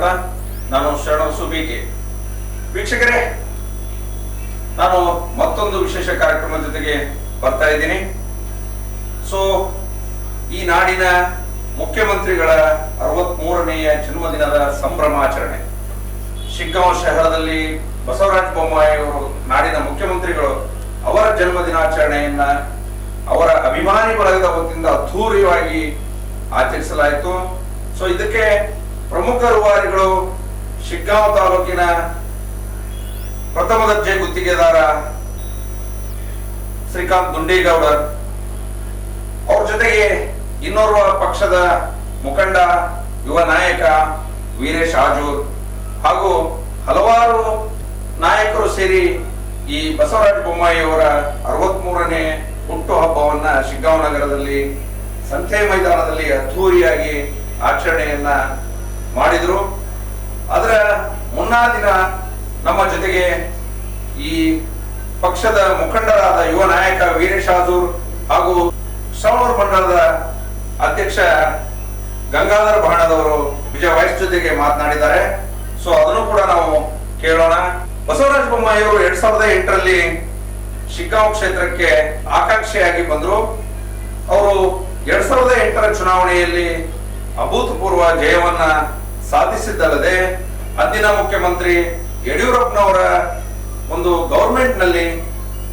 ಸ್ವಾಗತ. ನಾನು ಶರಣ ಸುಬಿಕೆ. ವೀಕ್ಷಕರೇ, ನಾನು ಮತ್ತೊಂದು ವಿಶೇಷ ಕಾರ್ಯಕ್ರಮದ ಜೊತೆಗೆ ಬರ್ತಾ ಇದ್ದೀನಿ. ಈ ನಾಡಿನ ಮುಖ್ಯಮಂತ್ರಿಗಳ 63ನೇಯ ಜನ್ಮದಿನದ ಸಂಭ್ರಮಾಚರಣೆ ಶಿಗ್ಗಾಂವ್ ಶಹರದಲ್ಲಿ ಬಸವರಾಜ ಬೊಮ್ಮಾಯಿ ಅವರು, ನಾಡಿನ ಮುಖ್ಯಮಂತ್ರಿಗಳು, ಅವರ ಜನ್ಮದಿನಾಚರಣೆಯನ್ನ ಅವರ ಅಭಿಮಾನಿ ಬಳಗದ ವತಿಯಿಂದ ಅದ್ಧೂರಿಯಾಗಿ ಆಚರಿಸಲಾಯಿತು. ಇದಕ್ಕೆ ಪ್ರಮುಖ ರೂವಾರಿಗಳು ಶಿಗ್ಗಾಂವ್ ತಾಲೂಕಿನ ಪ್ರಥಮ ದರ್ಜೆ ಗುತ್ತಿಗೆದಾರ ಶ್ರೀಕಾಂತ್ ದುಂಡೇಗೌಡರ್, ಅವ್ರ ಜೊತೆಗೆ ಇನ್ನೋರ್ವ ಪಕ್ಷದ ಮುಖಂಡ ಯುವ ನಾಯಕ ವೀರೇಶ್ ಆಜೂರ್ ಹಾಗೂ ಹಲವಾರು ನಾಯಕರು ಸೇರಿ ಈ ಬಸವರಾಜ ಬೊಮ್ಮಾಯಿ ಅವರ 63ನೇ ಹುಟ್ಟು ಹಬ್ಬವನ್ನ ಶಿಗ್ಗಾಂವ್ ನಗರದಲ್ಲಿ ಸಂತೆ ಮೈದಾನದಲ್ಲಿ ಅದ್ಧೂರಿಯಾಗಿ ಆಚರಣೆಯನ್ನ ಮಾಡಿದ್ರು. ಅದರ ಮುನ್ನಾ ದಿನ ನಮ್ಮ ಜೊತೆಗೆ ಈ ಪಕ್ಷದ ಮುಖಂಡರಾದ ಯುವ ನಾಯಕ ವೀರೇಶ್ ಆಜೂರ್ ಹಾಗೂ ಶ್ರವಣೂರ್ ಮಂಡಲದ ಅಧ್ಯಕ್ಷ ಗಂಗಾಧರ ಬಾಣದವರು ವಿಜಯ ವಯಸ್ ಜೊತೆಗೆ ಮಾತನಾಡಿದ್ದಾರೆ. ಅದನ್ನು ಕೂಡ ನಾವು ಕೇಳೋಣ. ಬಸವರಾಜ ಬೊಮ್ಮಾಯಿ ಅವರು 2008ರಲ್ಲಿ ಶಿಗ್ಗಾಂವ್ ಕ್ಷೇತ್ರಕ್ಕೆ ಆಕಾಂಕ್ಷಿಯಾಗಿ ಬಂದ್ರು. ಅವರು 2008ರ ಚುನಾವಣೆಯಲ್ಲಿ ಅಭೂತಪೂರ್ವ ಜಯವನ್ನ ಸಾಧಿಸಿದ್ದಲ್ಲದೆ ಅಂದಿನ ಮುಖ್ಯಮಂತ್ರಿ ಯಡಿಯೂರಪ್ಪನವರ ಒಂದು ಗವರ್ಮೆಂಟ್ ನಲ್ಲಿ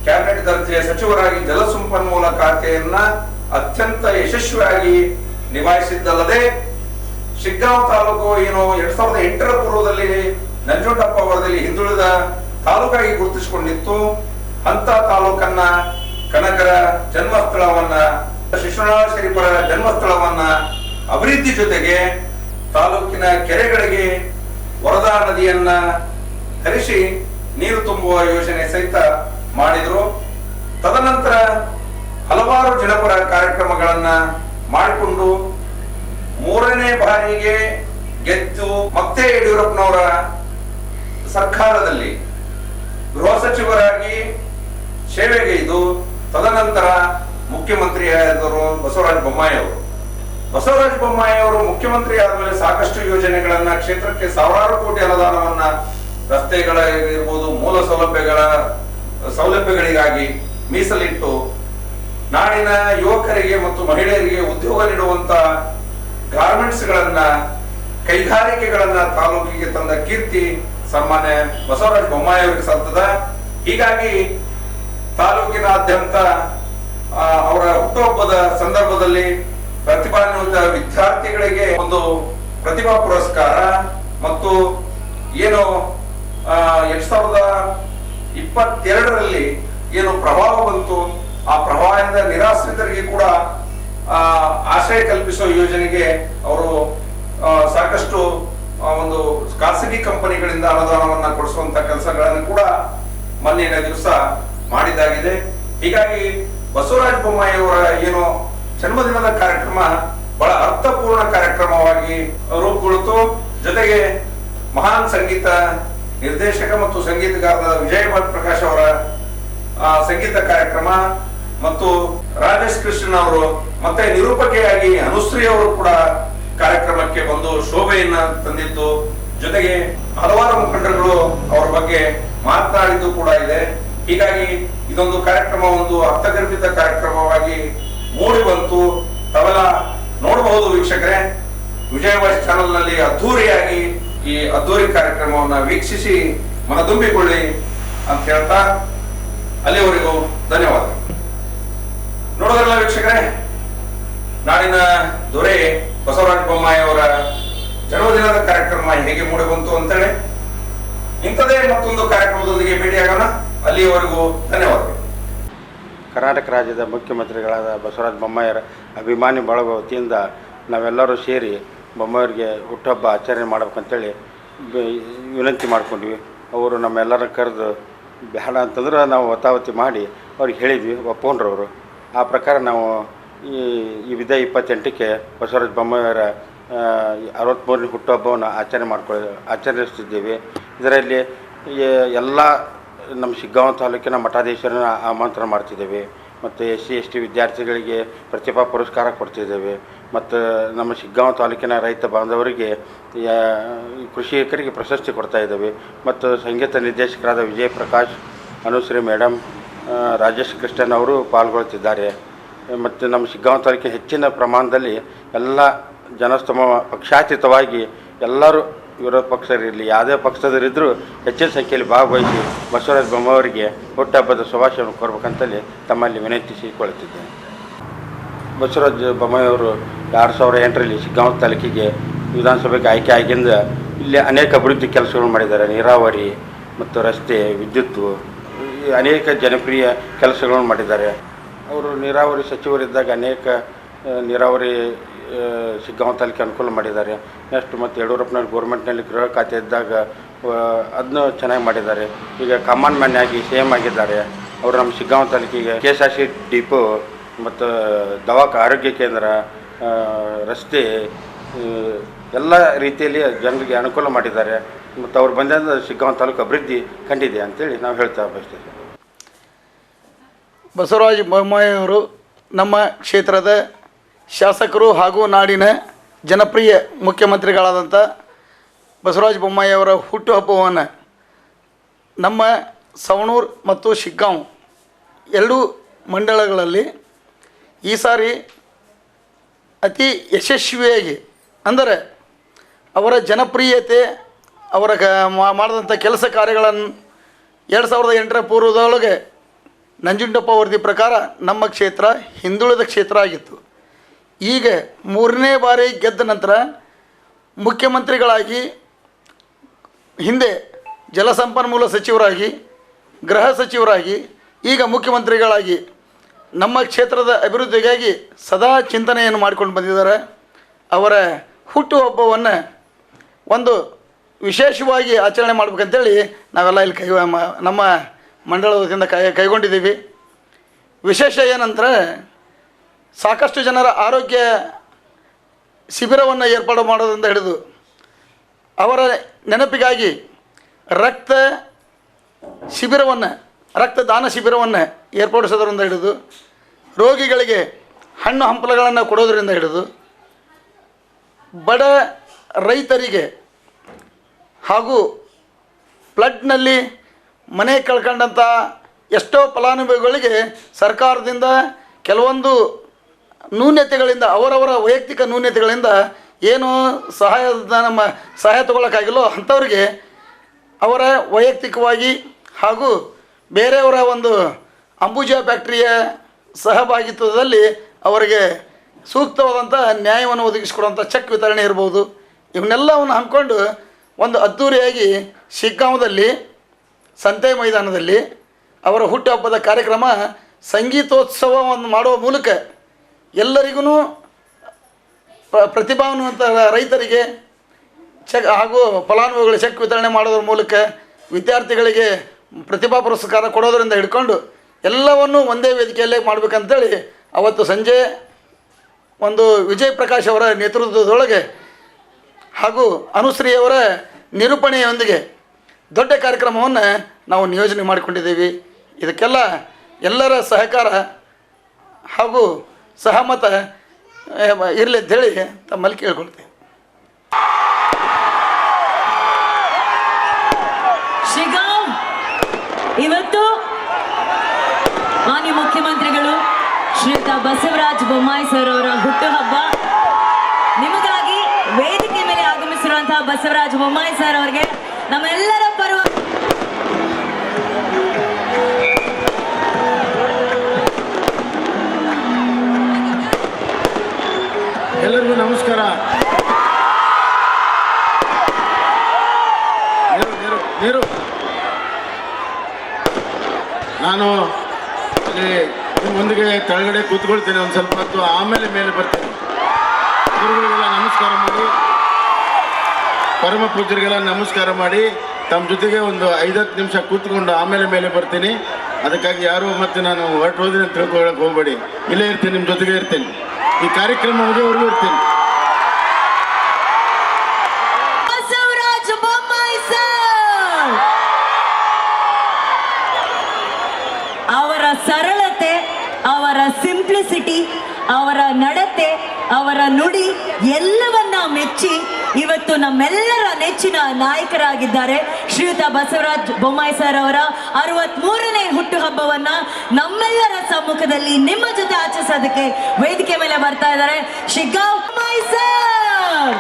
ಕ್ಯಾಬಿನೆಟ್ ದರ್ಜೆಯ ಸಚಿವರಾಗಿ ಜಲಸಂಪನ್ಮೂಲ ಖಾತೆಯನ್ನ ಅತ್ಯಂತ ಯಶಸ್ವಿಯಾಗಿ ನಿಭಾಯಿಸಿದ್ದಲ್ಲದೆ ಶಿಗ್ಗಾಂವ್ ತಾಲೂಕು ಏನು 2008ರ ಪೂರ್ವದಲ್ಲಿ ನಂಜುಂಡಪ್ಪ ವರದಲ್ಲಿ ಹಿಂದುಳಿದ ತಾಲೂಕಾಗಿ ಗುರುತಿಸಿಕೊಂಡಿತ್ತು. ಅಂತ ತಾಲೂಕನ್ನ ಕನಕರ ಜನ್ಮಸ್ಥಳವನ್ನ, ಶಿಶುನಾಳ ಶರೀಫರ ಜನ್ಮಸ್ಥಳವನ್ನ ಅಭಿವೃದ್ಧಿ ಜೊತೆಗೆ ತಾಲೂಕಿನ ಕೆರೆಗಳಿಗೆ ವರದಾ ನದಿಯನ್ನ ಹರಿಸಿ ನೀರು ತುಂಬುವ ಯೋಜನೆ ಸಹಿತ ಮಾಡಿದ್ರು. ತದನಂತರ ಹಲವಾರು ಜನಪರ ಕಾರ್ಯಕ್ರಮಗಳನ್ನ ಮಾಡಿಕೊಂಡು 3ನೇ ಬಾರಿಗೆ ಗೆದ್ದು ಮತ್ತೆ ಯಡಿಯೂರಪ್ಪನವರ ಸರ್ಕಾರದಲ್ಲಿ ಗೃಹ ಸಚಿವರಾಗಿ ಸೇವೆಗೈದು ತದನಂತರ ಮುಖ್ಯಮಂತ್ರಿಯಾದವರು ಬಸವರಾಜ ಬೊಮ್ಮಾಯಿ ಅವರು. ಬಸವರಾಜ ಬೊಮ್ಮಾಯಿ ಅವರು ಮುಖ್ಯಮಂತ್ರಿ ಆದ್ಮೇಲೆ ಸಾಕಷ್ಟು ಯೋಜನೆಗಳನ್ನ, ಕ್ಷೇತ್ರಕ್ಕೆ ಸಾವಿರಾರು ಕೋಟಿ ಅನುದಾನವನ್ನ ರಸ್ತೆಗಳಿರ್ಬೋದು, ಮೂಲ ಸೌಲಭ್ಯಗಳಿಗಾಗಿ ಮೀಸಲಿಟ್ಟು ನಾಡಿನ ಯುವಕರಿಗೆ ಮತ್ತು ಮಹಿಳೆಯರಿಗೆ ಉದ್ಯೋಗ ನೀಡುವಂತ ಗಾರ್ಮೆಂಟ್ಸ್ ಗಳನ್ನ, ಕೈಗಾರಿಕೆಗಳನ್ನ ತಾಲೂಕಿಗೆ ತಂದ ಕೀರ್ತಿ ಸನ್ಮಾನ್ಯ ಬಸವರಾಜ ಬೊಮ್ಮಾಯಿ ಅವರಿಗೆ ಸಲ್ತದ. ಹೀಗಾಗಿ ತಾಲೂಕಿನಾದ್ಯಂತ ಅವರ ಹುಟ್ಟುಹಬ್ಬದ ಸಂದರ್ಭದಲ್ಲಿ ಪ್ರತಿಭಾನ್ವಿತ ವಿದ್ಯಾರ್ಥಿಗಳಿಗೆ ಒಂದು ಪ್ರತಿಭಾ ಪುರಸ್ಕಾರ ಮತ್ತು ಏನು 2022ರಲ್ಲಿ ಏನು ಪ್ರವಾಹ ಬಂತು, ಆ ಪ್ರವಾಹದಿಂದ ನಿರಾಶ್ರಿತರಿಗೆ ಕೂಡ ಆಶ್ರಯ ಕಲ್ಪಿಸುವ ಯೋಜನೆಗೆ ಅವರು ಸಾಕಷ್ಟು ಒಂದು ಖಾಸಗಿ ಕಂಪನಿಗಳಿಂದ ಅನುದಾನವನ್ನ ಕೊಡಿಸುವಂತ ಕೆಲಸಗಳನ್ನು ಕೂಡ ಮೊನ್ನೆಯ ದಿವಸ ಮಾಡಿದ್ದಾಗಿದೆ. ಹೀಗಾಗಿ ಬಸವರಾಜ ಬೊಮ್ಮಾಯಿ ಅವರ ಏನು ಜನ್ಮದಿನದ ಕಾರ್ಯಕ್ರಮ ಬಹಳ ಅರ್ಥಪೂರ್ಣ ಕಾರ್ಯಕ್ರಮವಾಗಿ ರೂಪುಗೊಳ್ಳಿತು. ಜೊತೆಗೆ ಮಹಾನ್ ಸಂಗೀತ ನಿರ್ದೇಶಕ ಮತ್ತು ಸಂಗೀತಗಾರರಾದ ವಿಜಯ ಪ್ರಕಾಶ್ ಅವರ ಸಂಗೀತ ಕಾರ್ಯಕ್ರಮ ಮತ್ತು ರಾಜೇಶ್ ಕೃಷ್ಣ ಅವರು ಮತ್ತೆ ನಿರೂಪಕಿಯಾಗಿ ಅನುಶ್ರೀ ಅವರು ಕೂಡ ಕಾರ್ಯಕ್ರಮಕ್ಕೆ ಬಂದು ಶೋಭೆಯನ್ನ ತಂದಿದ್ದು, ಜೊತೆಗೆ ಹಲವಾರು ಮುಖಂಡರುಗಳು ಅವರ ಬಗ್ಗೆ ಮಾತನಾಡಿದ್ದು ಕೂಡ ಇದೆ. ಹೀಗಾಗಿ ಇದೊಂದು ಕಾರ್ಯಕ್ರಮ ಒಂದು ಅರ್ಥಗರ್ಭಿತ ಕಾರ್ಯಕ್ರಮವಾಗಿ ಮೂಡಿ ಬಂತು. ತಾವೆಲ್ಲ ನೋಡಬಹುದು ವೀಕ್ಷಕರೇ, ವಿಜಯ ವಾಯ್ಸ್ ಚಾನೆಲ್ ನಲ್ಲಿ ಅದ್ಧೂರಿಯಾಗಿ ಈ ಅದ್ಧೂರಿ ಕಾರ್ಯಕ್ರಮವನ್ನ ವೀಕ್ಷಿಸಿ ಮನದುಂಬಿಕೊಳ್ಳಿ ಅಂತ ಹೇಳ್ತಾ ಅಲ್ಲಿವರೆಗೂ ಧನ್ಯವಾದ. ನೋಡೋದ್ರಲ್ಲ ವೀಕ್ಷಕರೇ, ನಾಡಿನ ದೊರೆ ಬಸವರಾಜ ಬೊಮ್ಮಾಯಿ ಅವರ ಜನ್ಮದಿನದ ಕಾರ್ಯಕ್ರಮ ಹೇಗೆ ಮೂಡಿ ಬಂತು ಅಂತೇಳಿ ಇಂಥದೇ ಮತ್ತೊಂದು ಕಾರ್ಯಕ್ರಮದೊಂದಿಗೆ ಭೇಟಿಯಾಗೋಣ. ಅಲ್ಲಿಯವರೆಗೂ ಧನ್ಯವಾದಗಳು. ಕರ್ನಾಟಕ ರಾಜ್ಯದ ಮುಖ್ಯಮಂತ್ರಿಗಳಾದ ಬಸವರಾಜ ಬೊಮ್ಮಾಯಿಯವರ ಅಭಿಮಾನಿ ಬಳಗ ವತಿಯಿಂದ ನಾವೆಲ್ಲರೂ ಸೇರಿ ಬೊಮ್ಮಾಯಿಯವರಿಗೆ ಹುಟ್ಟುಹಬ್ಬ ಆಚರಣೆ ಮಾಡ್ಬೇಕಂತೇಳಿ ವಿನಂತಿ ಮಾಡ್ಕೊಂಡ್ವಿ. ಅವರು ನಮ್ಮೆಲ್ಲರ ಕರೆದು ಬೇಡ ಅಂತಂದ್ರೆ ನಾವು ಒತ್ತಾವತಿ ಮಾಡಿ ಅವ್ರಿಗೆ ಹೇಳಿದ್ವಿ, ಒಪ್ಕೊಂಡ್ರವರು. ಆ ಪ್ರಕಾರ ನಾವು ಈ 28ಕ್ಕೆ ಬಸವರಾಜ ಬೊಮ್ಮಾಯಿಯವರ 63ನೇ ಹುಟ್ಟುಹಬ್ಬವನ್ನು ಆಚರಿಸ್ತಿದ್ದೇವೆ. ಇದರಲ್ಲಿ ಎಲ್ಲ ನಮ್ಮ ಶಿಗ್ಗಾಂವ್ ತಾಲೂಕಿನ ಮಠಾಧೀಶರನ್ನ ಆಮಂತ್ರಣ ಮಾಡ್ತಿದ್ದೇವೆ ಮತ್ತು SC ST ವಿದ್ಯಾರ್ಥಿಗಳಿಗೆ ಪ್ರತಿಭಾ ಪುರಸ್ಕಾರ ಕೊಡ್ತಿದ್ದೇವೆ ಮತ್ತು ನಮ್ಮ ಶಿಗ್ಗಾಂವ ತಾಲೂಕಿನ ರೈತ ಬಾಂಧವರಿಗೆ ಕೃಷಿಕರಿಗೆ ಪ್ರಶಸ್ತಿ ಕೊಡ್ತಾ ಇದ್ದೇವೆ. ಮತ್ತು ಸಂಗೀತ ನಿರ್ದೇಶಕರಾದ ವಿಜಯ್ ಪ್ರಕಾಶ್, ಅನುಶ್ರೀ ಮೇಡಮ್, ರಾಜೇಶ್ ಕೃಷ್ಣನ್ ಅವರು ಪಾಲ್ಗೊಳ್ತಿದ್ದಾರೆ. ಮತ್ತು ನಮ್ಮ ಶಿಗ್ಗಾಂವ ತಾಲೂಕಿನ ಹೆಚ್ಚಿನ ಪ್ರಮಾಣದಲ್ಲಿ ಎಲ್ಲ ಜನಸ್ತೋಮ ಪಕ್ಷಾತೀತವಾಗಿ ಎಲ್ಲರೂ ವಿರೋಧ ಪಕ್ಷರಿರಲಿ ಯಾವುದೇ ಪಕ್ಷದವರಿದ್ದರೂ ಹೆಚ್ಚಿನ ಸಂಖ್ಯೆಯಲ್ಲಿ ಭಾಗವಹಿಸಿ ಬಸವರಾಜ ಬೊಮ್ಮಾಯಿಯವರಿಗೆ ಹುಟ್ಟುಹಬ್ಬದ ಶುಭಾಶಯವನ್ನು ಕೋರಬೇಕಂತಲೇ ತಮ್ಮಲ್ಲಿ ವಿನಂತಿಸಿಕೊಳ್ಳುತ್ತಿದ್ದೇನೆ. ಬಸವರಾಜ ಬೊಮ್ಮಾಯಿಯವರು 2008ರಲ್ಲಿ ಶಿಗ್ಗಾಂವ ತಾಲೂಕಿಗೆ ವಿಧಾನಸಭೆಗೆ ಆಯ್ಕೆ ಆಗಿಂದ ಇಲ್ಲಿ ಅನೇಕ ಅಭಿವೃದ್ಧಿ ಕೆಲಸಗಳು ಮಾಡಿದ್ದಾರೆ. ನೀರಾವರಿ ಮತ್ತು ರಸ್ತೆ, ವಿದ್ಯುತ್ತು, ಅನೇಕ ಜನಪ್ರಿಯ ಕೆಲಸಗಳನ್ನು ಮಾಡಿದ್ದಾರೆ. ಅವರು ನೀರಾವರಿ ಸಚಿವರಿದ್ದಾಗ ಅನೇಕ ನೀರಾವರಿ ಶಿಗ್ಗಾಂವ ತಾಲೂಕಿಗೆ ಅನುಕೂಲ ಮಾಡಿದ್ದಾರೆ. ನೆಕ್ಸ್ಟ್ ಮತ್ತು ಯಡಿಯೂರಪ್ಪನವ್ರು ಗೌರ್ಮೆಂಟ್ನಲ್ಲಿ ಗೃಹ ಖಾತೆ ಇದ್ದಾಗ ಅದನ್ನು ಚೆನ್ನಾಗಿ ಮಾಡಿದ್ದಾರೆ. ಈಗ ಕಾಮನ್ ಮ್ಯಾನ್ ಆಗಿ CM ಆಗಿದ್ದಾರೆ. ಅವರು ನಮ್ಮ ಶಿಗ್ಗಾಂವ ತಾಲೂಕಿಗೆ KSRTC ಡಿಪೋ ಮತ್ತು ಆರೋಗ್ಯ ಕೇಂದ್ರ, ರಸ್ತೆ ಎಲ್ಲ ರೀತಿಯಲ್ಲಿ ಜನರಿಗೆ ಅನುಕೂಲ ಮಾಡಿದ್ದಾರೆ. ಮತ್ತು ಅವ್ರು ಬಂದ ಶಿಗ್ಗಾಂವ ತಾಲೂಕು ಅಭಿವೃದ್ಧಿ ಕಂಡಿದೆ ಅಂತೇಳಿ ನಾವು ಹೇಳ್ತಾ ಬಯಸ್ತೇವೆ. ಬಸವರಾಜ ಬೊಮ್ಮಾಯಿಯವರು ನಮ್ಮ ಕ್ಷೇತ್ರದ ಶಾಸಕರು ಹಾಗೂ ನಾಡಿನ ಜನಪ್ರಿಯ ಮುಖ್ಯಮಂತ್ರಿಗಳಾದಂಥ ಬಸವರಾಜ ಬೊಮ್ಮಾಯಿಯವರ ಹುಟ್ಟುಹಬ್ಬವನ್ನು ನಮ್ಮ ಸವಣೂರು ಮತ್ತು ಶಿಗ್ಗಾಂವ್ ಎರಡೂ ಮಂಡಳಗಳಲ್ಲಿ ಈ ಸಾರಿ ಅತಿ ಯಶಸ್ವಿಯಾಗಿ, ಅಂದರೆ ಅವರ ಜನಪ್ರಿಯತೆ, ಅವರ ಮಾಡಿದಂಥ ಕೆಲಸ ಕಾರ್ಯಗಳನ್ನು 2008ರ ಪೂರ್ವದೊಳಗೆ ನಂಜುಂಡಪ್ಪ ವರದಿ ಪ್ರಕಾರ ನಮ್ಮ ಕ್ಷೇತ್ರ ಹಿಂದುಳಿದ ಕ್ಷೇತ್ರ ಆಗಿತ್ತು. ಈಗ 3ನೇ ಬಾರಿ ಗೆದ್ದ ನಂತರ ಮುಖ್ಯಮಂತ್ರಿಗಳಾಗಿ, ಹಿಂದೆ ಜಲಸಂಪನ್ಮೂಲ ಸಚಿವರಾಗಿ, ಗೃಹ ಸಚಿವರಾಗಿ, ಈಗ ಮುಖ್ಯಮಂತ್ರಿಗಳಾಗಿ ನಮ್ಮ ಕ್ಷೇತ್ರದ ಅಭಿವೃದ್ಧಿಗಾಗಿ ಸದಾ ಚಿಂತನೆಯನ್ನು ಮಾಡಿಕೊಂಡು ಬಂದಿದ್ದಾರೆ. ಅವರ ಹುಟ್ಟುಹಬ್ಬವನ್ನು ಒಂದು ವಿಶೇಷವಾಗಿ ಆಚರಣೆ ಮಾಡ್ಬೇಕಂತೇಳಿ ನಾವೆಲ್ಲ ಇಲ್ಲಿ ನಮ್ಮ ಮಂಡಳದ ವತಿಯಿಂದ ಕೈಗೊಂಡಿದ್ದೀವಿ. ವಿಶೇಷ ಏನಂದರೆ, ಸಾಕಷ್ಟು ಜನರ ಆರೋಗ್ಯ ಶಿಬಿರವನ್ನು ಏರ್ಪಾಡು ಮಾಡೋದ್ರಿಂದ ಹಿಡಿದು ಅವರ ನೆನಪಿಗಾಗಿ ರಕ್ತದಾನ ಶಿಬಿರವನ್ನು ಏರ್ಪಡಿಸೋದ್ರಿಂದ ಹಿಡಿದು, ರೋಗಿಗಳಿಗೆ ಹಣ್ಣು ಹಂಪಲುಗಳನ್ನು ಕೊಡೋದರಿಂದ ಹಿಡಿದು, ಬಡ ರೈತರಿಗೆ ಹಾಗೂ ಫ್ಲಡ್ನಲ್ಲಿ ಮನೆ ಕಳ್ಕೊಂಡಂಥ ಎಷ್ಟೋ ಫಲಾನುಭವಿಗಳಿಗೆ ಸರ್ಕಾರದಿಂದ ಕೆಲವೊಂದು ನ್ಯೂನತೆಗಳಿಂದ, ಅವರವರ ವೈಯಕ್ತಿಕ ನ್ಯೂನತೆಗಳಿಂದ ಏನು ಸಹಾಯ ತಗೊಳ್ಳೋಕ್ಕಾಗಿಲ್ಲೋ ಅಂಥವ್ರಿಗೆ ಅವರ ವೈಯಕ್ತಿಕವಾಗಿ ಹಾಗೂ ಬೇರೆಯವರ ಒಂದು ಅಂಬುಜಾ ಫ್ಯಾಕ್ಟ್ರಿಯ ಸಹಭಾಗಿತ್ವದಲ್ಲಿ ಅವರಿಗೆ ಸೂಕ್ತವಾದಂಥ ನ್ಯಾಯವನ್ನು ಒದಗಿಸಿಕೊಡುವಂಥ ಚೆಕ್ ವಿತರಣೆ ಇರ್ಬೋದು. ಇವನ್ನೆಲ್ಲವನ್ನು ಹಮ್ಮಿಕೊಂಡು ಒಂದು ಅದ್ಧೂರಿಯಾಗಿ ಶಿಗ್ಗಾಂವದಲ್ಲಿ ಸಂತೆ ಮೈದಾನದಲ್ಲಿ ಅವರ ಹುಟ್ಟುಹಬ್ಬದ ಕಾರ್ಯಕ್ರಮ ಸಂಗೀತೋತ್ಸವವನ್ನು ಮಾಡುವ ಮೂಲಕ ಎಲ್ಲರಿಗೂ ಪ್ರತಿಭಾವಂತ ರೈತರಿಗೆ ಚೆಕ್ ಹಾಗೂ ಫಲಾನುಭವಿಗಳಿಗೆ ಚೆಕ್ ವಿತರಣೆ ಮಾಡೋದ್ರ ಮೂಲಕ ವಿದ್ಯಾರ್ಥಿಗಳಿಗೆ ಪ್ರತಿಭಾ ಪುರಸ್ಕಾರ ಕೊಡೋದರಿಂದ ಹಿಡ್ಕೊಂಡು ಎಲ್ಲವನ್ನು ಒಂದೇ ವೇದಿಕೆಯಲ್ಲೇ ಮಾಡಬೇಕಂತೇಳಿ ಅವತ್ತು ಸಂಜೆ ಒಂದು ವಿಜಯ್ ಪ್ರಕಾಶ್ ಅವರ ನೇತೃತ್ವದೊಳಗೆ ಹಾಗೂ ಅನುಶ್ರೀಯವರ ನಿರೂಪಣೆಯೊಂದಿಗೆ ದೊಡ್ಡ ಕಾರ್ಯಕ್ರಮವನ್ನು ನಾವು ನಿಯೋಜನೆ ಮಾಡಿಕೊಂಡಿದ್ದೀವಿ. ಇದಕ್ಕೆಲ್ಲ ಎಲ್ಲರ ಸಹಕಾರ ಹಾಗೂ ಸಹಮತ ಇರಲಿ ಅಂತೇಳಿ ತಮ್ಮಲ್ಲಿ ಕೇಳ್ಕೊಳ್ತೀವಿ. ಶಿಗ್ಗಾಂವ್ ಇವತ್ತು ಮಾನ್ಯ ಮುಖ್ಯಮಂತ್ರಿಗಳು ಶ್ರೀಯುತ ಬಸವರಾಜ ಬೊಮ್ಮಾಯಿ ಸರ್ ಅವರ ಹುಟ್ಟುಹಬ್ಬ. ನಿಮಗಾಗಿ ವೇದಿಕೆ ಮೇಲೆ ಆಗಮಿಸಿರುವಂತಹ ಬಸವರಾಜ ಬೊಮ್ಮಾಯಿ ಸರ್ ಅವರಿಗೆ ನಮ್ಮೆಲ್ಲರ ಪರವಾಗಿ ಎಲ್ಲರಿಗೂ ನಮಸ್ಕಾರ. ನೀರು ನಾನು ಇಲ್ಲಿ ನಿಮ್ಮೊಂದಿಗೆ ಕೆಳಗಡೆ ಕೂತ್ಕೊಳ್ತೀನಿ ಒಂದು ಸ್ವಲ್ಪ ಹೊತ್ತು, ಆಮೇಲೆ ಮೇಲೆ ಬರ್ತೀನಿ. ಗುರುಗಳಿಗೆಲ್ಲ ನಮಸ್ಕಾರ ಮಾಡಿ, ಪರಮ ಪೂಜ್ಯರಿಗೆಲ್ಲ ನಮಸ್ಕಾರ ಮಾಡಿ, ತಮ್ಮ ಜೊತೆಗೆ ಒಂದು 5-10 ನಿಮಿಷ ಕೂತ್ಕೊಂಡು ಆಮೇಲೆ ಮೇಲೆ ಬರ್ತೀನಿ. ಅದಕ್ಕಾಗಿ ಯಾರು ಮತ್ತೆ ನಾನು ಹೊರಟು ಹೋದ್ರೆ ಅಂತ ತಿಳ್ಕೊಳ್ಳೋಕೆ ಹೋಗ್ಬೇಡಿ. ಇಲ್ಲೇ ಇರ್ತೀನಿ, ನಿಮ್ಮ ಜೊತೆಗೆ ಇರ್ತೀನಿ. ಈ ಕಾರ್ಯಕ್ರಮ ಮುಗಿಯೋವರೆಗೂ ಇರ್ತೀನಿ. ಬಸವರಾಜ ಬೊಮ್ಮಾಯಿ ಸರ್ ಅವರ ಸರಳತೆ, ಅವರ ಸಿಂಪ್ಲಿಸಿಟಿ, ಅವರ ನಡತೆ ಅವರ ನುಡಿ ಎಲ್ಲವನ್ನ ಮೆಚ್ಚಿ ಇವತ್ತು ನಮ್ಮೆಲ್ಲರ ನೆಚ್ಚಿನ ನಾಯಕರಾಗಿದ್ದಾರೆ. ಶ್ರೀಯುತ ಬಸವರಾಜ ಬೊಮ್ಮಾಯಿ ಸರ್ ಅವರ 63ನೇ ಹುಟ್ಟುಹಬ್ಬವನ್ನ ನಮ್ಮೆಲ್ಲರ ಸಮ್ಮುಖದಲ್ಲಿ ನಿಮ್ಮ ಜೊತೆ ಆಚರಿಸೋದಕ್ಕೆ ವೇದಿಕೆ ಮೇಲೆ ಬರ್ತಾ ಇದ್ದಾರೆ ಶಿಗ್ಗಾಂವ್ ಬೊಮ್ಮಾಯಿ ಸರ್.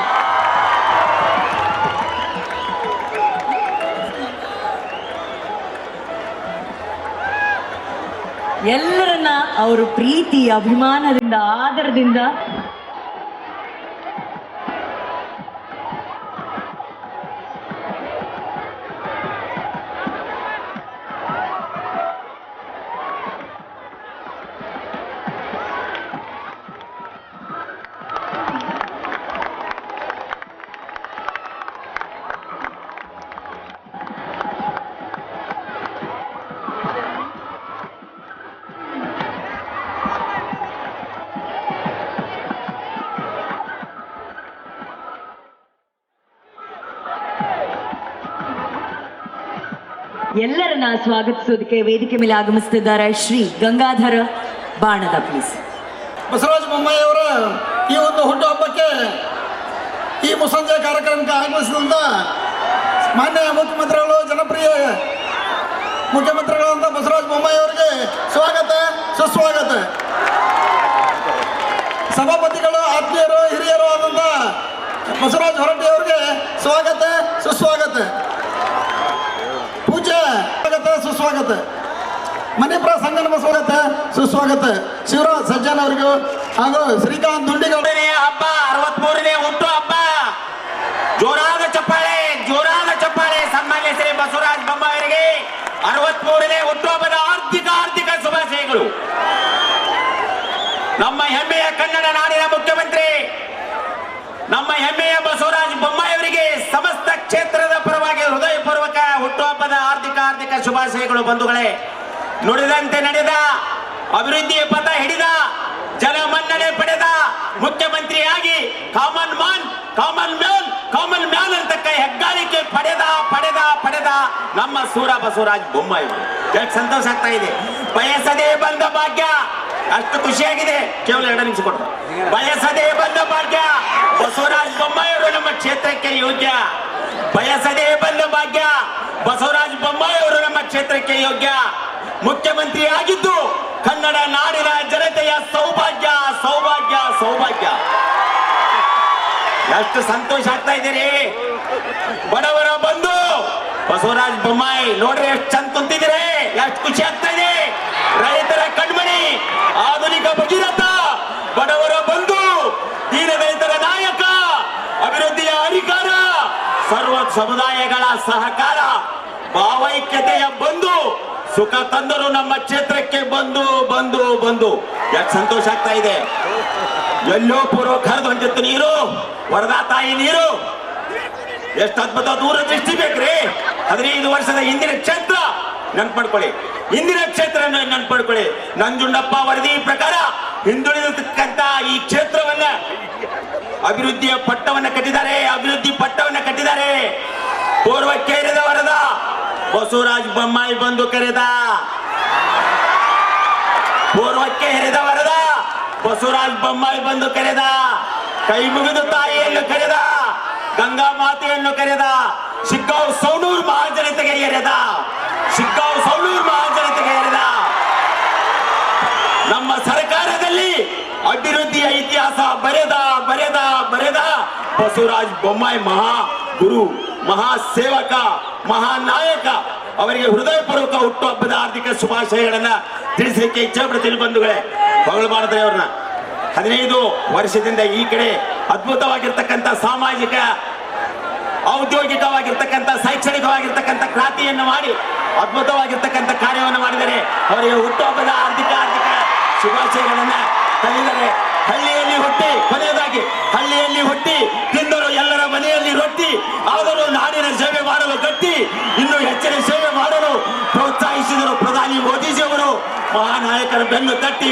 ಎಲ್ಲರನ್ನ ಅವರು ಪ್ರೀತಿ ಅಭಿಮಾನದಿಂದ ಆದರದಿಂದ ಎಲ್ಲರನ್ನ ಸ್ವಾಗತಿಸೋದಕ್ಕೆ ವೇದಿಕೆ ಮೇಲೆ ಆಗಮಿಸುತ್ತಿದ್ದಾರೆ ಶ್ರೀ ಗಂಗಾಧರ ಬಾಣದ. ಪ್ಲೀಸ್. ಬಸವರಾಜ ಬೊಮ್ಮಾಯಿ ಅವರ ಈ ಒಂದು ಹುಟ್ಟುಹಬ್ಬಕ್ಕೆ ಈ ಮುಸ್ಸಂಜೆ ಕಾರ್ಯಕ್ರಮಕ್ಕೆ ಆಗಮಿಸಿದಂಥ ಮಾನ್ಯ ಮುಖ್ಯಮಂತ್ರಿಗಳು, ಜನಪ್ರಿಯ ಮುಖ್ಯಮಂತ್ರಿಗಳಾದಂಥ ಬಸವರಾಜ ಬೊಮ್ಮಾಯಿ ಅವರಿಗೆ ಸ್ವಾಗತ ಸುಸ್ವಾಗತ. ಸಭಾಪತಿಗಳು, ಆತ್ಮೀಯರು, ಹಿರಿಯರು ಆದಂಥ ಬಸವರಾಜ ಹೊರಟ್ಟಿ ಅವರಿಗೆ ಸ್ವಾಗತ ಸುಸ್ವಾಗತ. ಪೂಜ್ಯ ಸ್ವಾಗತ ಸುಸ್ವಾಗತ. ಮಣಿಪುರ ಸಂಗಮ ಸ್ವಾಗತ ಸುಸ್ವಾಗತ. ಶಿವರಾಜ್ ಸಜ್ಜನ್ ಅವರಿಗೂ ಹಾಗೂ ಶ್ರೀಕಾಂತ್ ದುಂಡಿಗೌಡ ಹಬ್ಬ 63ನೇ ಹುಟ್ಟು ಹಬ್ಬ. ಜೋರಾದ ಚಪ್ಪಾಳೆ, ಜೋರಾದ ಚಪ್ಪಾಳೆ. ಸನ್ಮಾನ್ಯ ಶ್ರೀ ಬಸವರಾಜ ಬೊಮ್ಮಾಯಿ ಅವರಿಗೆ 63ನೇ ಹುಟ್ಟುಹಬ್ಬದ ಹಾರ್ದಿಕ ಶುಭಾಶಯಗಳು. ನಮ್ಮ ಹೆಮ್ಮೆಯ ಕನ್ನಡ ನಾಡಿನ ಮುಖ್ಯಮಂತ್ರಿ, ನಮ್ಮ ಹೆಮ್ಮೆಯ ಬಸವರಾಜ ಬೊಮ್ಮಾಯಿ ಅವರಿಗೆ ಸಮಸ್ತ ಕ್ಷೇತ್ರದ ಪರವಾಗಿ ಹೃದಯಪೂರ್ವಕ ಹುಟ್ಟುಹಬ್ಬದ ಹಾರ್ದಿಕ ಶುಭಾಶಯಗಳು. ಬಂಧುಗಳೇ, ನುಡಿದಂತೆ ನಡೆದ, ಅಭಿವೃದ್ಧಿಯ ಪಥ ಹಿಡಿದ, ಜನಮನ್ನಣೆ ಪಡೆದ ಮುಖ್ಯಮಂತ್ರಿಯಾಗಿ ಕಾಮನ್ ಮ್ಯಾನ್ ಅಂತಕ್ಕ ಹೆಗ್ಗಾಳಿಕೆ ಪಡೆದ ನಮ್ಮ ಸೂರ ಬಸವರಾಜ ಬೊಮ್ಮಾಯಿ ಅವರು. ಎಷ್ಟು ಸಂತೋಷ ಆಗ್ತಾ ಇದೆ. ಬಯಸದೇ ಬಂದ ಭಾಗ್ಯ, ಅಷ್ಟು ಖುಷಿಯಾಗಿದೆ. ಕೇವಲ 2 ನಿಮಿಷ ಕೊಟ್ಟರು. ಬಯಸದೇ ಬಂದ ಭಾಗ್ಯ, ಬಸವರಾಜ ಬೊಮ್ಮಾಯಿ ಅವರು ನಮ್ಮ ಕ್ಷೇತ್ರಕ್ಕೆ ಯೋಗ್ಯ. ಬಯಸದೇ ಬಂದ ಭಾಗ್ಯ, ಬಸವರಾಜ ಬೊಮ್ಮಾಯಿ ಅವರು ನಮ್ಮ ಕ್ಷೇತ್ರಕ್ಕೆ ಯೋಗ್ಯ. ಮುಖ್ಯಮಂತ್ರಿ ಆಗಿದ್ದು ಕನ್ನಡ ನಾಡಿನ ಜನತೆಯ ಸೌಭಾಗ್ಯ. ಎಷ್ಟು ಸಂತೋಷ ಆಗ್ತಾ ಇದ್ದೀರಿ. ಬಡವರ ಬಂಧು ಬಸವರಾಜ ಬೊಮ್ಮಾಯಿ ನೋಡ್ರಿ, ಎಷ್ಟು ಚಂದ ಕುಂತಿದ್ದೀರಿ, ಎಷ್ಟು ಖುಷಿ ಆಗ್ತಾ ಇದೆ. ರೈತರ ಕಣ್ಮಣಿ, ಆಧುನಿಕ ಭಗೀರಥ, ಬಡವರ ಬಂಧು, ದೀನ ರೈತರ ನಾಯಕ, ಅಭಿವೃದ್ಧಿಯ ಅಧಿಕಾರ, ಸರ್ವ ಸಮುದಾಯಗಳ ಸಹಕಾರ, ಭಾವೈಕ್ಯತೆಯ ಬಂಧು, ಸುಖ ತಂದರು ನಮ್ಮ ಕ್ಷೇತ್ರಕ್ಕೆ ಬಂದು ಎಷ್ಟು ಸಂತೋಷ ಆಗ್ತಾ ಇದೆ. ಎಲ್ಲೋ ಪೂರ್ವಕ ಹರಿದು ಹೊಂಟಿತ್ತು ನೀರು, ವರದಾ ತಾಯಿ ನೀರು. ಎಷ್ಟು ಅದ್ಭುತ ದೂರದೃಷ್ಟಿ ಬೇಕ್ರಿ. 15 ವರ್ಷದ ಹಿಂದಿನ ಕ್ಷೇತ್ರ ನೆನ್ಪಡ್ಕೊಳ್ಳಿ, ಹಿಂದಿನ ಕ್ಷೇತ್ರ ನೆನ್ಪಡ್ಕೊಳ್ಳಿ. ನಂಜುಂಡಪ್ಪ ವರದಿ ಪ್ರಕಾರ ಹಿಂದುಳಿದಿರ್ತಕ್ಕಂಥ ಈ ಕ್ಷೇತ್ರವನ್ನ ಅಭಿವೃದ್ಧಿ ಪಟ್ಟವನ್ನ ಕಟ್ಟಿದ್ದಾರೆ. ಪೂರ್ವಕ್ಕೆ ಇರಿದ ವರದ ಬಸವರಾಜ ಬೊಮ್ಮಾಯಿ ಬಂದು ಕರೆದ. ಪೂರ್ವಕ್ಕೆ ಹೆರೆದ ವರದ ಬಸವರಾಜ ಬೊಮ್ಮಾಯಿ ಬಂದು ಕರೆದ. ಕೈ ಮುಗಿದು ತಾಯಿಯನ್ನು ಕರೆದ, ಗಂಗಾ ಮಾತೆಯನ್ನು ಕರೆದ, ಶಿಗ್ಗಾಂವ್ ಸವಣೂರು ಮಹಾಜನತೆಗೆ ಎರೆದ. ನಮ್ಮ ಸರ್ಕಾರದಲ್ಲಿ ಅಭಿವೃದ್ಧಿಯ ಇತಿಹಾಸ ಬರೆದ ಬಸವರಾಜ ಬೊಮ್ಮಾಯಿ ಮಹಾ ಗುರು, ಮಹಾ ಸೇವಕ, ಮಹಾನಾಯಕ. ಅವರಿಗೆ ಹೃದಯಪೂರ್ವಕ ಹುಟ್ಟುಹಬ್ಬದ ಹಾರ್ದಿಕ ಶುಭಾಶಯಗಳನ್ನ ತಿಳಿಸಲಿಕ್ಕೆ ಇಚ್ಛೆ ಪಡ್ತೀನಿ. ಬಂಧುಗಳೇ, ಹೊಗಳಬಾರದ್ರೆ ಅವ್ರನ್ನ. 15 ವರ್ಷದಿಂದ ಈ ಕಡೆ ಅದ್ಭುತವಾಗಿರ್ತಕ್ಕಂಥ ಸಾಮಾಜಿಕ, ಔದ್ಯೋಗಿಕವಾಗಿರ್ತಕ್ಕಂಥ, ಶೈಕ್ಷಣಿಕವಾಗಿರ್ತಕ್ಕಂಥ ಕ್ರಾಂತಿಯನ್ನು ಮಾಡಿ ಅದ್ಭುತವಾಗಿರ್ತಕ್ಕಂಥ ಕಾರ್ಯವನ್ನು ಮಾಡಿದರೆ ಅವರಿಗೆ ಹುಟ್ಟುಹಬ್ಬದ ಹಾರ್ದಿಕ ಶುಭಾಶಯಗಳನ್ನ ತಂದಿದ್ದಾರೆ. ಹಳ್ಳಿಯಲ್ಲಿ ಹುಟ್ಟಿ ತಿಂದರು ಎಲ್ಲರ ಮನೆಯಲ್ಲಿ ರೊಟ್ಟಿ. ಆದರೂ ನಾಡಿನ ಸೇವೆ ಮಾಡಲು ಗಟ್ಟಿ, ಇನ್ನು ಹೆಚ್ಚಿನ ಸೇವೆ ಮಾಡಲು ಪ್ರೋತ್ಸಾಹಿಸಿದರು ಪ್ರಧಾನಿ ಮೋದಿಜಿಯವರು. ಮಹಾನಾಯಕರ ಬೆನ್ನು ತಟ್ಟಿ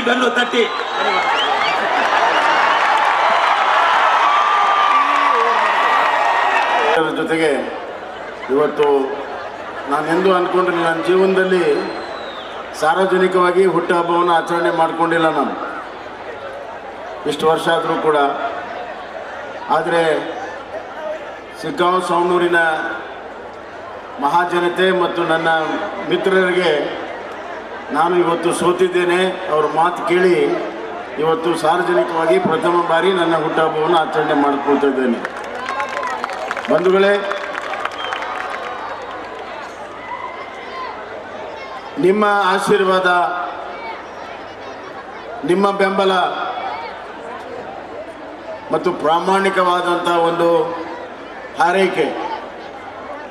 ಜೊತೆಗೆ ಇವತ್ತು ನಾನೆಂದೂ ಅಂದ್ಕೊಂಡಿಲ್ಲ, ನನ್ನ ಜೀವನದಲ್ಲಿ ಸಾರ್ವಜನಿಕವಾಗಿ ಹುಟ್ಟುಹಬ್ಬವನ್ನು ಆಚರಣೆ ಮಾಡಿಕೊಂಡಿಲ್ಲ ನಾನು. ಇಷ್ಟು ವರ್ಷ ಆದರೂ ಕೂಡ. ಆದರೆ ಸಿಗ್ಗಾಂವ್ ಸವಣೂರಿನ ಮಹಾಜನತೆ ಮತ್ತು ನನ್ನ ಮಿತ್ರರಿಗೆ ನಾನು ಇವತ್ತು ಸೋತಿದ್ದೇನೆ. ಅವ್ರ ಮಾತು ಕೇಳಿ ಇವತ್ತು ಸಾರ್ವಜನಿಕವಾಗಿ ಪ್ರಥಮ ಬಾರಿ ನನ್ನ ಹುಟ್ಟುಹಬ್ಬವನ್ನು ಆಚರಣೆ ಮಾಡಿಕೊಳ್ತಾ ಇದ್ದೇನೆ. ಬಂಧುಗಳೇ, ನಿಮ್ಮ ಆಶೀರ್ವಾದ, ನಿಮ್ಮ ಬೆಂಬಲ ಮತ್ತು ಪ್ರಾಮಾಣಿಕವಾದಂಥ ಒಂದು ಹಾರೈಕೆ,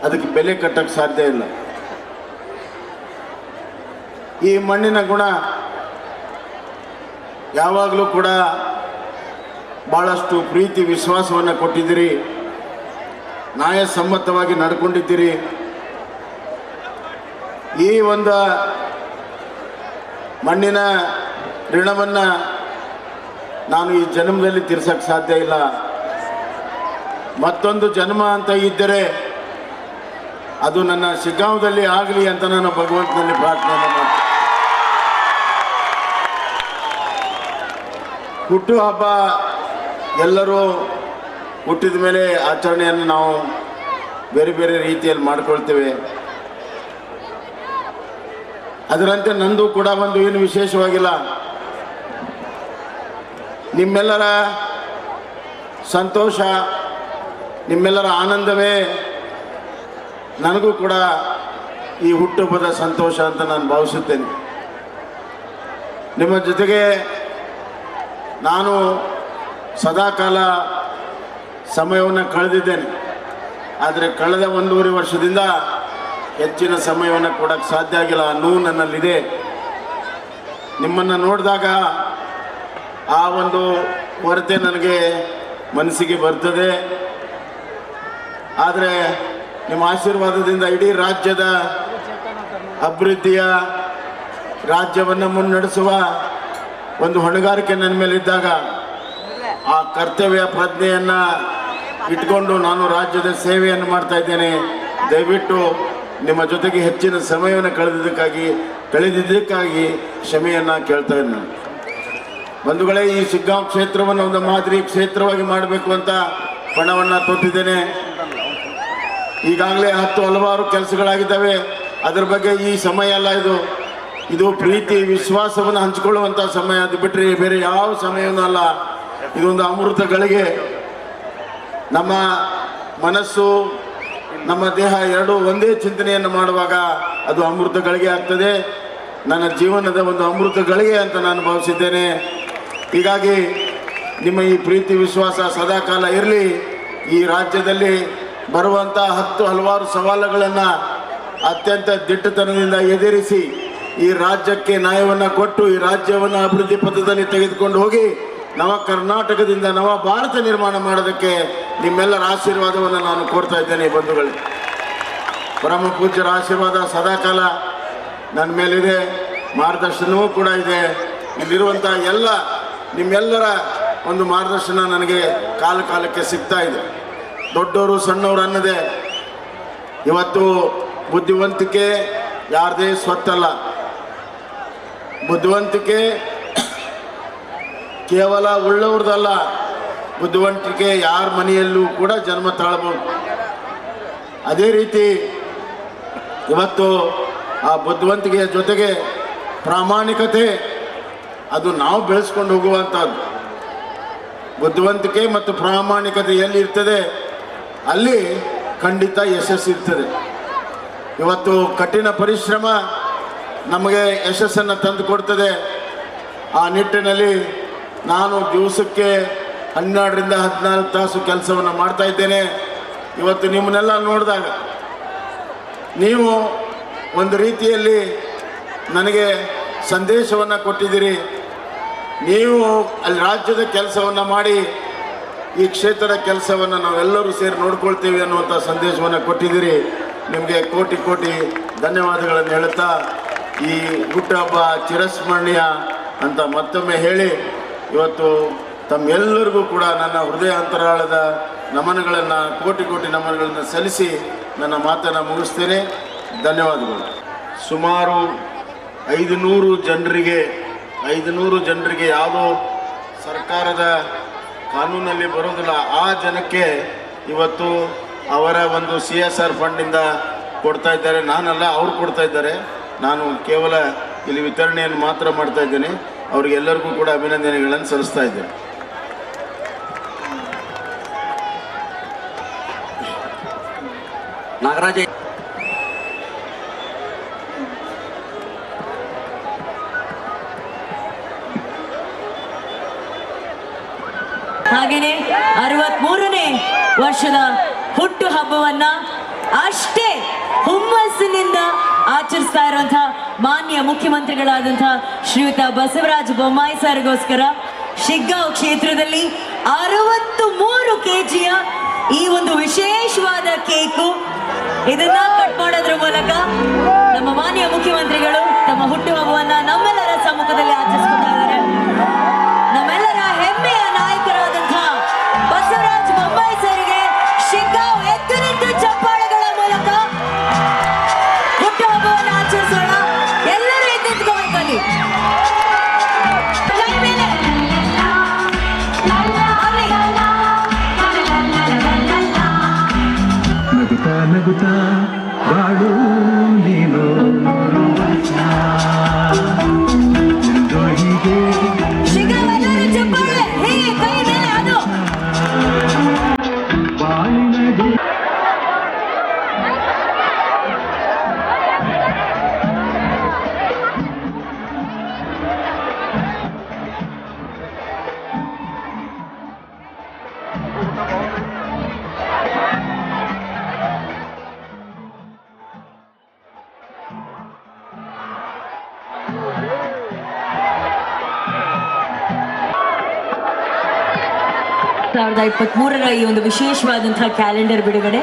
ಅದಕ್ಕೆ ಬೆಲೆ ಕಟ್ಟಕ್ಕೆ ಸಾಧ್ಯ ಇಲ್ಲ. ಈ ಮಣ್ಣಿನ ಗುಣ ಯಾವಾಗಲೂ ಕೂಡ ಭಾಳಷ್ಟು ಪ್ರೀತಿ ವಿಶ್ವಾಸವನ್ನು ಕೊಟ್ಟಿದ್ದೀರಿ, ನ್ಯಾಯಸಮ್ಮತವಾಗಿ ನಡ್ಕೊಂಡಿದ್ದೀರಿ. ಈ ಒಂದು ಮಣ್ಣಿನ ಋಣವನ್ನು ನಾನು ಈ ಜನ್ಮದಲ್ಲಿ ತೀರ್ಸಕ್ಕೆ ಸಾಧ್ಯ ಇಲ್ಲ. ಮತ್ತೊಂದು ಜನ್ಮ ಅಂತ ಇದ್ದರೆ ಅದು ನನ್ನ ಶಿಗ್ಗಾಂವದಲ್ಲಿ ಆಗಲಿ ಅಂತ ನಾನು ಭಗವಂತನಲ್ಲಿ ಪ್ರಾರ್ಥನೆ ಮಾಡ್ತೀನಿ. ಹುಟ್ಟುಹಬ್ಬ ಎಲ್ಲರೂ ಹುಟ್ಟಿದ ಮೇಲೆ ಆಚರಣೆಯನ್ನು ನಾವು ಬೇರೆ ಬೇರೆ ರೀತಿಯಲ್ಲಿ ಮಾಡ್ಕೊಳ್ತೇವೆ. ಅದರಂತೆ ನಂದು ಕೂಡ ಒಂದು ಏನು ವಿಶೇಷವಾಗಿಲ್ಲ. ನಿಮ್ಮೆಲ್ಲರ ಸಂತೋಷ, ನಿಮ್ಮೆಲ್ಲರ ಆನಂದವೇ ನನಗೂ ಕೂಡ ಈ ಹುಟ್ಟುಹಬ್ಬದ ಸಂತೋಷ ಅಂತ ನಾನು ಭಾವಿಸುತ್ತೇನೆ. ನಿಮ್ಮ ಜೊತೆಗೆ ನಾನು ಸದಾಕಾಲ ಸಮಯವನ್ನು ಕಳೆದಿದ್ದೇನೆ. ಆದರೆ ಕಳೆದ 1.5 ವರ್ಷದಿಂದ ಹೆಚ್ಚಿನ ಸಮಯವನ್ನು ಕೊಡೋಕ್ಕೆ ಸಾಧ್ಯ ಆಗಿಲ್ಲ. ನೋವು ನನ್ನಲ್ಲಿದೆ. ನಿಮ್ಮನ್ನು ನೋಡಿದಾಗ ಆ ಒಂದು ಕೊರತೆ ನನಗೆ ಮನಸ್ಸಿಗೆ ಬರ್ತದೆ. ಆದರೆ ನಿಮ್ಮ ಆಶೀರ್ವಾದದಿಂದ ಇಡೀ ರಾಜ್ಯದ ಅಭಿವೃದ್ಧಿಯ, ರಾಜ್ಯವನ್ನು ಮುನ್ನಡೆಸುವ ಒಂದು ಹೊಣೆಗಾರಿಕೆ ನನ್ನ ಮೇಲಿದ್ದಾಗ ಆ ಕರ್ತವ್ಯ ಪ್ರಜ್ಞೆಯನ್ನು ಇಟ್ಕೊಂಡು ನಾನು ರಾಜ್ಯದ ಸೇವೆಯನ್ನು ಮಾಡ್ತಾ ಇದ್ದೇನೆ. ದಯವಿಟ್ಟು ನಿಮ್ಮ ಜೊತೆಗೆ ಹೆಚ್ಚಿನ ಸಮಯವನ್ನು ಕಳೆದಿದ್ದಕ್ಕಾಗಿ ಕ್ಷಮೆಯನ್ನು ಕೇಳ್ತಾ ಇದ್ದೇನೆ. ಬಂಧುಗಳೇ, ಈ ಶಿಗ್ಗಾಂವ್ ಕ್ಷೇತ್ರವನ್ನು ಒಂದು ಮಾದರಿ ಕ್ಷೇತ್ರವಾಗಿ ಮಾಡಬೇಕು ಅಂತ ಪಣವನ್ನು ತೊಟ್ಟಿದ್ದೇನೆ. ಈಗಾಗಲೇ ಹಲವಾರು ಕೆಲಸಗಳಾಗಿದ್ದಾವೆ. ಅದರ ಬಗ್ಗೆ ಈ ಸಮಯ ಅಲ್ಲ. ಇದು ಪ್ರೀತಿ ವಿಶ್ವಾಸವನ್ನು ಹಂಚಿಕೊಳ್ಳುವಂಥ ಸಮಯ. ಅದು ಬಿಟ್ಟರೆ ಬೇರೆ ಯಾವ ಸಮಯವೂ ಅಲ್ಲ. ಇದೊಂದು ಅಮೃತ ಗಳಿಗೆ. ನಮ್ಮ ಮನಸ್ಸು, ನಮ್ಮ ದೇಹ ಎರಡೂ ಒಂದೇ ಚಿಂತನೆಯನ್ನು ಮಾಡುವಾಗ ಅದು ಅಮೃತ ಗಳಿಗೆ ಆಗ್ತದೆ. ನನ್ನ ಜೀವನದ ಒಂದು ಅಮೃತ ಗಳಿಗೆ ಅಂತ ನಾನು ಭಾವಿಸಿದ್ದೇನೆ. ಹೀಗಾಗಿ ನಿಮ್ಮ ಈ ಪ್ರೀತಿ ವಿಶ್ವಾಸ ಸದಾಕಾಲ ಇರಲಿ. ಈ ರಾಜ್ಯದಲ್ಲಿ ಬರುವಂಥ ಹಲವಾರು ಸವಾಲುಗಳನ್ನು ಅತ್ಯಂತ ದಿಟ್ಟತನದಿಂದ ಎದುರಿಸಿ ಈ ರಾಜ್ಯಕ್ಕೆ ನ್ಯಾಯವನ್ನು ಕೊಟ್ಟು ಈ ರಾಜ್ಯವನ್ನು ಅಭಿವೃದ್ಧಿ ಪಥದಲ್ಲಿ ತೆಗೆದುಕೊಂಡು ಹೋಗಿ ನವ ಕರ್ನಾಟಕದಿಂದ ನವ ಭಾರತ ನಿರ್ಮಾಣ ಮಾಡೋದಕ್ಕೆ ನಿಮ್ಮೆಲ್ಲರ ಆಶೀರ್ವಾದವನ್ನು ನಾನು ಕೋರ್ತಾ ಇದ್ದೇನೆ. ಬಂಧುಗಳೇ, ಪರಮ ಪೂಜ್ಯರ ಆಶೀರ್ವಾದ ಸದಾಕಾಲ ನನ್ನ ಮೇಲಿದೆ, ಮಾರ್ಗದರ್ಶನವೂ ಕೂಡ ಇದೆ. ಇಲ್ಲಿರುವಂಥ ನಿಮ್ಮೆಲ್ಲರ ಒಂದು ಮಾರ್ಗದರ್ಶನ ನನಗೆ ಕಾಲಕ್ಕೆ ಸಿಗ್ತಾ ಇದೆ. ದೊಡ್ಡವರು ಸಣ್ಣವರು ಅನ್ನದೇ ಇವತ್ತು ಬುದ್ಧಿವಂತಿಕೆ ಯಾರದೇ ಸ್ವತ್ತಲ್ಲ. ಬುದ್ಧಿವಂತಿಕೆ ಕೇವಲ ಉಳ್ಳವ್ರದಲ್ಲ. ಬುದ್ಧಿವಂತಿಕೆ ಯಾರ ಮನೆಯಲ್ಲೂ ಕೂಡ ಜನ್ಮ ತಾಳಬಹುದು. ಅದೇ ರೀತಿ ಇವತ್ತು ಆ ಬುದ್ಧಿವಂತಿಕೆಯ ಜೊತೆಗೆ ಪ್ರಾಮಾಣಿಕತೆ, ಅದು ನಾವು ಬೆಳೆಸ್ಕೊಂಡು ಹೋಗುವಂಥದ್ದು. ಬುದ್ಧಿವಂತಿಕೆ ಮತ್ತು ಪ್ರಾಮಾಣಿಕತೆ ಎಲ್ಲಿರ್ತದೆ ಅಲ್ಲಿ ಖಂಡಿತ ಯಶಸ್ಸಿರ್ತದೆ. ಇವತ್ತು ಕಠಿಣ ಪರಿಶ್ರಮ ನಮಗೆ ಯಶಸ್ಸನ್ನು ತಂದು ಕೊಡ್ತದೆ. ಆ ನಿಟ್ಟಿನಲ್ಲಿ ನಾನು ದಿವಸಕ್ಕೆ 12ರಿಂದ 14 ತಾಸು ಕೆಲಸವನ್ನು ಮಾಡ್ತಾ ಇದ್ದೇನೆ. ಇವತ್ತು ನಿಮ್ಮನ್ನೆಲ್ಲ ನೋಡಿದಾಗ ನೀವು ಒಂದು ರೀತಿಯಲ್ಲಿ ನನಗೆ ಸಂದೇಶವನ್ನು ಕೊಟ್ಟಿದ್ದೀರಿ. ನೀವು ಅಲ್ಲಿ ರಾಜ್ಯದ ಕೆಲಸವನ್ನು ಮಾಡಿ ಈ ಕ್ಷೇತ್ರದ ಕೆಲಸವನ್ನು ನಾವೆಲ್ಲರೂ ಸೇರಿ ನೋಡ್ಕೊಳ್ತೀವಿ ಅನ್ನುವಂಥ ಸಂದೇಶವನ್ನು ಕೊಟ್ಟಿದ್ದೀರಿ. ನಿಮಗೆ ಕೋಟಿ ಕೋಟಿ ಧನ್ಯವಾದಗಳನ್ನು ಹೇಳುತ್ತಾ ಈ ಹುಟ್ಟುಹಬ್ಬ ಚಿರಸ್ಮರಣೀಯ ಅಂತ ಮತ್ತೊಮ್ಮೆ ಹೇಳಿ ಇವತ್ತು ತಮ್ಮೆಲ್ಲರಿಗೂ ಕೂಡ ನನ್ನ ಹೃದಯಾಂತರಾಳದ ನಮನಗಳನ್ನು, ಕೋಟಿ ಕೋಟಿ ನಮನಗಳನ್ನು ಸಲ್ಲಿಸಿ ನನ್ನ ಮಾತನ್ನು ಮುಗಿಸ್ತೇನೆ. ಧನ್ಯವಾದಗಳು. ಸುಮಾರು 500 ಜನರಿಗೆ ಯಾವುದೋ ಸರ್ಕಾರದ ಕಾನೂನಲ್ಲಿ ಬರೋದಿಲ್ಲ ಆ ಜನಕ್ಕೆ ಇವತ್ತು ಅವರ ಒಂದು CSR ಫಂಡಿಂದ ಕೊಡ್ತಾ ಇದ್ದಾರೆ. ನಾನಲ್ಲ, ಅವ್ರು ಕೊಡ್ತಾ ಇದ್ದಾರೆ. ನಾನು ಕೇವಲ ಇಲ್ಲಿ ವಿತರಣೆಯನ್ನು ಮಾತ್ರ ಮಾಡ್ತಾ ಇದ್ದೇನೆ. ಅವರಿಗೆಲ್ಲರಿಗೂ ಕೂಡ ಅಭಿನಂದನೆಗಳನ್ನು ಸಲ್ಲಿಸ್ತಾ ಇದ್ದೇನೆ. ನಾಗರಾಜ ಹಾಗೇನೆ 63ನೇ ವರ್ಷದ ಹುಟ್ಟು ಹಬ್ಬವನ್ನ ಅಷ್ಟೇ ಹುಮ್ಮಸ್ಸಿನಿಂದ ಆಚರಿಸ್ತಾ ಇರುವಂತಹ ಮಾನ್ಯ ಮುಖ್ಯಮಂತ್ರಿಗಳಾದಂತಹ ಶ್ರೀಯುತ ಬಸವರಾಜ ಬೊಮ್ಮಾಯಿ ಸರ್ಗೋಸ್ಕರ ಶಿಗ್ಗಾಂವ್ ಕ್ಷೇತ್ರದಲ್ಲಿ 63 kgಯ ಈ ಒಂದು ವಿಶೇಷವಾದ ಕೇಕು ಇದನ್ನ ಕಟ್ ಮಾಡೋದ್ರ ಮೂಲಕ ನಮ್ಮ ಮಾನ್ಯ ಮುಖ್ಯಮಂತ್ರಿಗಳು ತಮ್ಮ ಹುಟ್ಟುಹಬ್ಬವನ್ನ ನಮ್ಮೆಲ್ಲರ ಸಮ್ಮುಖದಲ್ಲಿ ಆಚರಿಸ್ಕೊಳ್ತಾ ಇದ್ದಾರೆ. ನಮ್ಮೆಲ್ಲರ ಹೆಮ್ಮೆಯ ನಾಯಕರಾದಂತಹ ಬಸವರಾಜ ಬೊಮ್ಮಾಯಿ ಸರಿಗೆ ಶಿಗ್ಗಾಂವ್ ಎದ್ದು ನಿಂತು ಚಪ್ಪಾಳೆಗಳ ಮೂಲಕ ಹುಟ್ಟುಹಬ್ಬವನ್ನು ಆಚರಿಸೋಣ. ಎಲ್ಲರೂ ಎದ್ದು ನಿಂತ್ಕೋಬೇಕಲ್ಲಿ. ನಗುತ್ತಾ ನಗುತ್ತಾ ಬಾಳು ನೀನು ಎಂದು ಹೀಗೆ ಶಿಗ್ಗಾಂವ್ ಎಲ್ಲರೂ ಚಪ್ಪಾಳೆ ಹೀಗೆ ಕೈ ಮೇಲೆ ಅದು ಬಾಳಿನದು ಈ ಒಂದು ವಿಶೇಷವಾದಂತಹ ಕ್ಯಾಲೆಂಡರ್ ಬಿಡುಗಡೆ